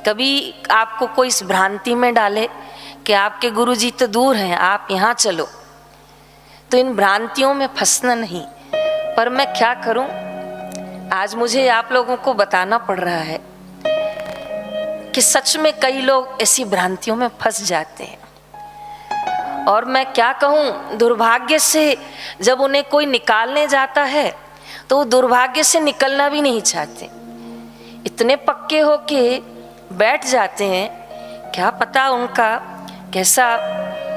कभी आपको कोई इस भ्रांति में डाले कि आपके गुरुजी तो दूर हैं, आप यहाँ चलो, तो इन भ्रांतियों में फंसना नहीं। पर मैं क्या करूं, आज मुझे आप लोगों को बताना पड़ रहा है कि सच में कई लोग ऐसी भ्रांतियों में फंस जाते हैं। और मैं क्या कहूं, दुर्भाग्य से जब उन्हें कोई निकालने जाता है तो वो दुर्भाग्य से निकलना भी नहीं चाहते, इतने पक्के होके बैठ जाते हैं। क्या पता उनका कैसा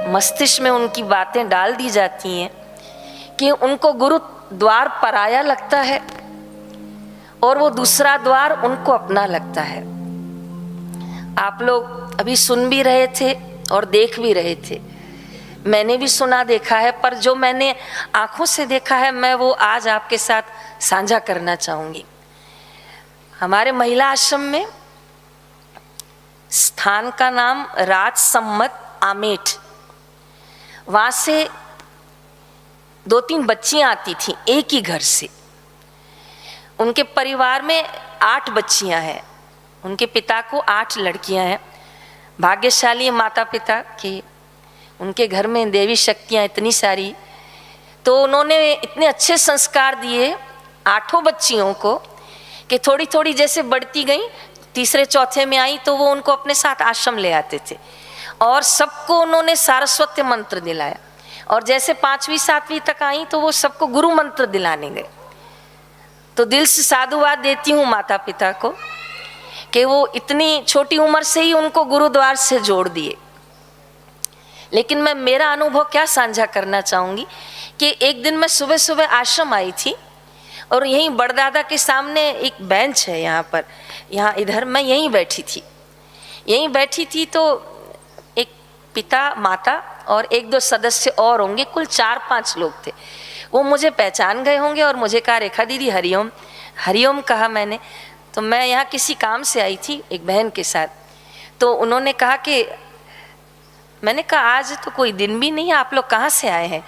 मस्तिष्क में उनकी बातें डाल दी जाती हैं कि उनको गुरु द्वार पराया लगता है और वो दूसरा द्वार उनको अपना लगता है। आप लोग अभी सुन भी रहे थे और देख भी रहे थे, मैंने भी सुना देखा है, पर जो मैंने आंखों से देखा है मैं वो आज आपके साथ साझा करना चाहूंगी। हमारे महिला आश्रम में स्थान का नाम राजसम्मत आमेठ, वहां से 2-3 बच्चियां आती थी एक ही घर से। उनके परिवार में 8 बच्चियां हैं, उनके पिता को 8 लड़कियां हैं। भाग्यशाली माता पिता कि उनके घर में देवी शक्तियां इतनी सारी, तो उन्होंने इतने अच्छे संस्कार दिए 8 बच्चियों को कि थोड़ी थोड़ी जैसे बढ़ती गई, तीसरे चौथे में आई तो वो उनको अपने साथ आश्रम ले आते थे और सबको उन्होंने सारस्वत मंत्र दिलाया। और जैसे 5वीं 7वीं तक आई तो वो सबको गुरु मंत्र दिलाने गए। तो दिल से साधुवाद देती हूँ माता पिता को कि वो इतनी छोटी उम्र से ही उनको गुरुद्वार से जोड़ दिए। लेकिन मैं मेरा अनुभव क्या साझा करना चाहूँगी कि एक दिन मैं सुबह सुबह आश्रम आई थी और यहीं बड़दादा के सामने एक बेंच है, यहाँ पर, यहाँ इधर मैं यहीं बैठी थी तो एक पिता माता और 1-2 सदस्य और होंगे, कुल 4-5 लोग थे। वो मुझे पहचान गए होंगे और मुझे कहा रेखा दीदी हरिओम। हरिओम कहा मैंने, तो मैं यहाँ किसी काम से आई थी एक बहन के साथ। तो उन्होंने कहा कि, मैंने कहा आज तो कोई दिन भी नहीं है, आप लोग कहाँ से आए हैं?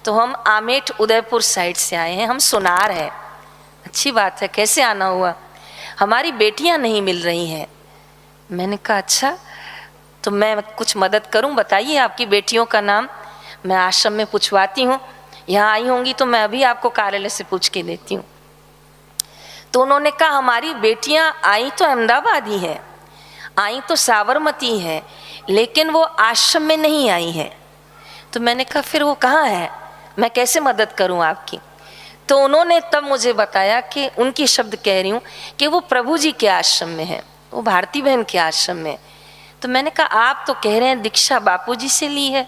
तो हम आमेठ उदयपुर साइड से आए हैं, हम सुनार हैं। अच्छी बात है, कैसे आना हुआ? हमारी बेटियां नहीं मिल रही हैं। मैंने कहा अच्छा, तो मैं कुछ मदद करूं, बताइए आपकी बेटियों का नाम, मैं आश्रम में पूछवाती हूँ। यहाँ आई होंगी तो मैं अभी आपको कार्यालय से पूछ के देती हूँ। तो उन्होंने कहा हमारी बेटियां आई तो अहमदाबाद ही हैं, आई तो साबरमती हैं, लेकिन वो आश्रम में नहीं आई हैं। तो मैंने कहा फिर वो कहाँ है, मैं कैसे मदद करूं आपकी? तो उन्होंने तब मुझे बताया कि उनकी शब्द कह रही हूँ कि वो प्रभु जी के आश्रम में है, वो भारती बहन के आश्रम में। तो मैंने कहा आप तो कह रहे हैं दीक्षा बापू जी से ली है,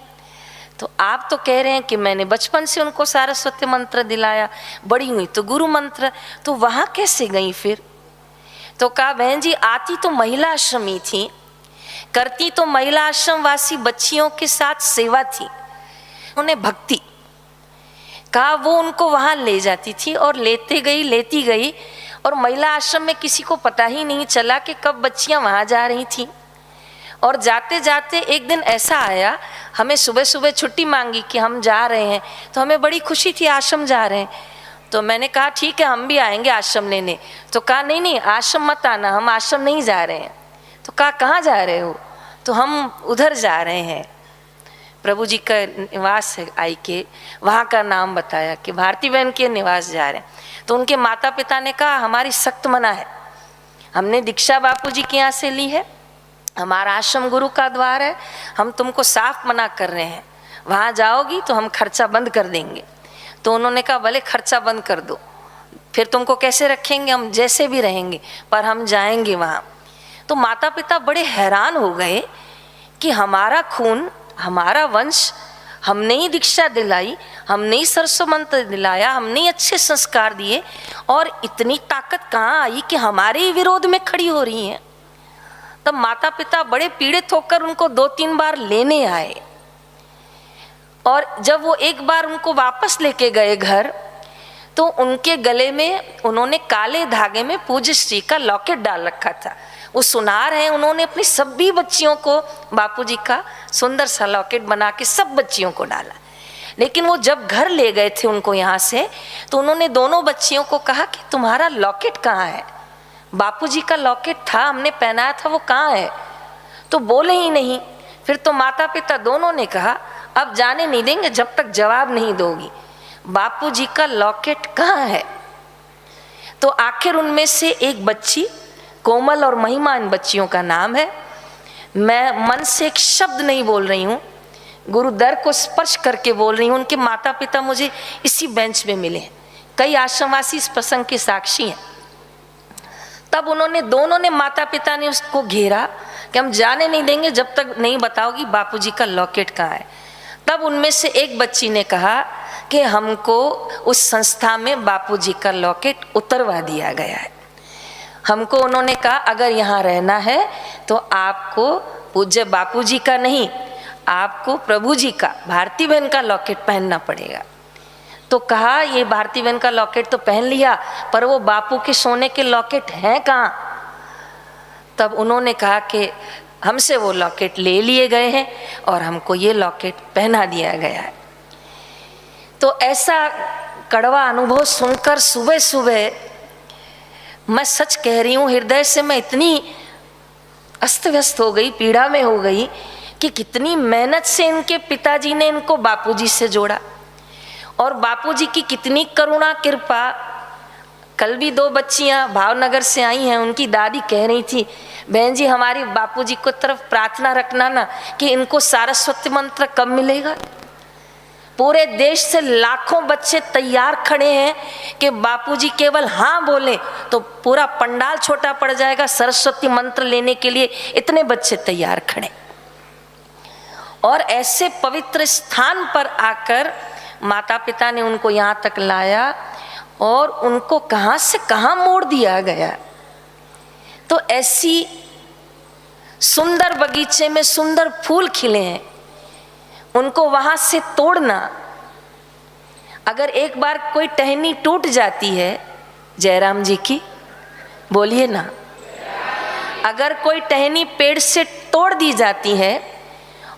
तो आप तो कह रहे हैं कि मैंने बचपन से उनको सारस्वती मंत्र दिलाया, बड़ी हुई तो गुरु मंत्र, तो वहाँ कैसे गई फिर? तो कहा बहन जी आती तो महिला आश्रम ही थी, करती तो महिला आश्रम वासी बच्चियों के साथ सेवा थी, उन्हें भक्ति। कहा वो उनको वहाँ ले जाती थी और लेती गई और महिला आश्रम में किसी को पता ही नहीं चला कि कब बच्चियाँ वहाँ जा रही थी। और जाते जाते एक दिन ऐसा आया, हमें सुबह सुबह छुट्टी मांगी कि हम जा रहे हैं, तो हमें बड़ी खुशी थी आश्रम जा रहे हैं। तो मैंने कहा ठीक है हम भी आएंगे आश्रम लेने। तो कहा नहीं आश्रम मत आना, हम आश्रम नहीं जा रहे हैं। तो कहा कहाँ जा रहे हो? तो हम उधर जा रहे हैं, प्रभु जी का निवास है, आई के वहाँ का नाम बताया कि भारती बहन के निवास जा रहे हैं। तो उनके माता पिता ने कहा हमारी सख्त मना है, हमने दीक्षा बापू जी के यहाँ से ली है, हमारा आश्रम गुरु का द्वार है, हम तुमको साफ मना कर रहे हैं, वहाँ जाओगी तो हम खर्चा बंद कर देंगे। तो उन्होंने कहा भले खर्चा बंद कर दो, फिर तुमको कैसे रखेंगे, हम जैसे भी रहेंगे पर हम जाएंगे वहाँ। तो माता पिता बड़े हैरान हो गए कि हमारा खून, हमारा वंश, हमने ही दीक्षा दिलाई, हमने ही सरस्वती मंत्र दिलाया, हमने ही अच्छे संस्कार दिए, और इतनी ताकत कहाँ आई कि हमारे ही विरोध में खड़ी हो रही हैं। तब माता पिता बड़े पीड़ित होकर उनको 2-3 बार लेने आए, और जब वो एक बार उनको वापस लेके गए घर, तो उनके गले में उन्होंने काले धागे में पूज्य श्री का लॉकेट डाल रखा था। वो सुनार हैं, उन्होंने अपनी सभी बच्चियों को बापूजी का सुंदर सा लॉकेट बना के सब बच्चियों को डाला। लेकिन वो जब घर ले गए थे उनको यहाँ से, तो उन्होंने दोनों बच्चियों को कहा कि तुम्हारा लॉकेट कहाँ है? बापूजी का लॉकेट था, हमने पहनाया था, वो कहाँ है? तो बोले ही नहीं। फिर तो माता पिता दोनों ने कहा अब जाने नहीं देंगे जब तक जवाब नहीं दोगी, बापूजी का लॉकेट कहाँ है? तो आखिर उनमें से एक बच्ची, कोमल और महिमा इन बच्चियों का नाम है, मैं मन से एक शब्द नहीं बोल रही हूँ, गुरुदर को स्पर्श करके बोल रही हूँ। उनके माता पिता मुझे इसी बेंच में मिले हैं, कई आश्रमवासी इस प्रसंग के साक्षी हैं। तब उन्होंने, दोनों ने, माता पिता ने उसको घेरा कि हम जाने नहीं देंगे जब तक नहीं बताओगी बापूजी का लॉकेट कहाँ है। तब उनमें से एक बच्ची ने कहा कि हमको उस संस्था में बापूजी का लॉकेट उतरवा दिया गया है। हमको उन्होंने कहा अगर यहाँ रहना है तो आपको पूज्य बापूजी का नहीं, आपको प्रभु जी का, भारती बहन का लॉकेट पहनना पड़ेगा। तो कहा ये भारती बहन का लॉकेट तो पहन लिया, पर वो बापू के सोने के लॉकेट हैं कहाँ? तब उन्होंने कहा कि हमसे वो लॉकेट ले लिए गए हैं और हमको ये लॉकेट पहना दिया गया है। तो ऐसा कड़वा अनुभव सुनकर सुबह सुबह, मैं सच कह रही हूँ, हृदय से मैं इतनी अस्त व्यस्त हो गई, पीड़ा में हो गई कि कितनी मेहनत से इनके पिताजी ने इनको बापूजी से जोड़ा, और बापूजी की कितनी करुणा कृपा। कल भी 2 बच्चियां भावनगर से आई हैं, उनकी दादी कह रही थी बहन जी हमारी बापूजी को तरफ प्रार्थना रखना ना कि इनको सारस्वती मंत्र कब मिलेगा। पूरे देश से लाखों बच्चे तैयार खड़े हैं कि बापूजी केवल हाँ बोले तो पूरा पंडाल छोटा पड़ जाएगा, सरस्वती मंत्र लेने के लिए इतने बच्चे तैयार खड़े। और ऐसे पवित्र स्थान पर आकर माता पिता ने उनको यहाँ तक लाया और उनको कहाँ से कहाँ मोड़ दिया गया। तो ऐसी सुंदर बगीचे में सुंदर फूल खिले हैं, उनको वहाँ से तोड़ना। अगर एक बार कोई टहनी टूट जाती है, जयराम जी की बोलिए ना, अगर कोई टहनी पेड़ से तोड़ दी जाती है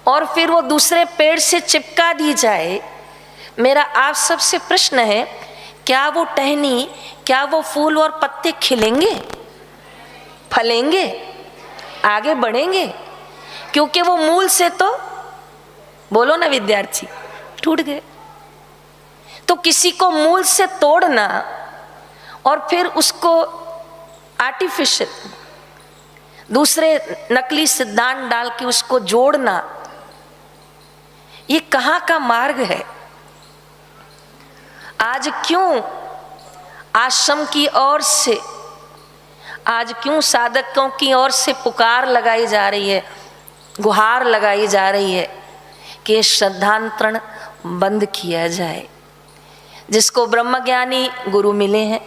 और फिर वो दूसरे पेड़ से चिपका दी जाए, मेरा आप सबसे प्रश्न है क्या वो टहनी, क्या वो फूल और पत्ते खिलेंगे, फलेंगे, आगे बढ़ेंगे? क्योंकि वो मूल से तो, बोलो ना विद्यार्थी, टूट गए। तो किसी को मूल से तोड़ना और फिर उसको आर्टिफिशियल दूसरे नकली सिद्धांत डाल के उसको जोड़ना, ये कहाँ का मार्ग है? आज क्यों आश्रम की ओर से, आज क्यों साधकों की ओर से पुकार लगाई जा रही है, गुहार लगाई जा रही है कि श्रद्धांतरण बंद किया जाए? जिसको ब्रह्मज्ञानी गुरु मिले हैं,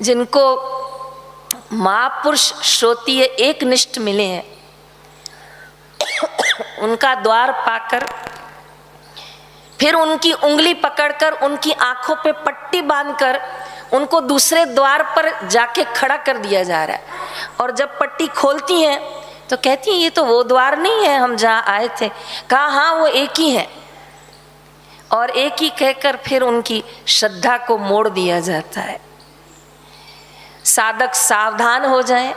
जिनको महापुरुष श्रोतीय एक निष्ठ मिले हैं, उनका द्वार पाकर फिर उनकी उंगली पकड़कर, उनकी आंखों पे पट्टी बांधकर उनको दूसरे द्वार पर जाके खड़ा कर दिया जा रहा है। और जब पट्टी खोलती हैं तो कहती हैं ये तो वो द्वार नहीं है हम जहाँ आए थे। कहा हाँ वो एक ही है, और एक ही कहकर फिर उनकी श्रद्धा को मोड़ दिया जाता है। साधक सावधान हो जाए,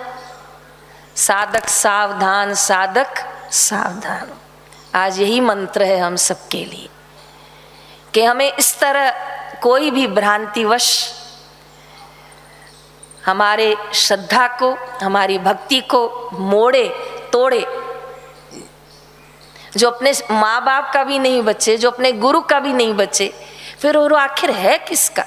साधक सावधान, साधक सावधान। आज यही मंत्र है हम सबके लिए कि हमें इस तरह कोई भी भ्रांतिवश हमारे श्रद्धा को, हमारी भक्ति को मोड़े तोड़े। जो अपने माँ बाप का भी नहीं बचे, जो अपने गुरु का भी नहीं बचे, फिर वो आखिर है किसका?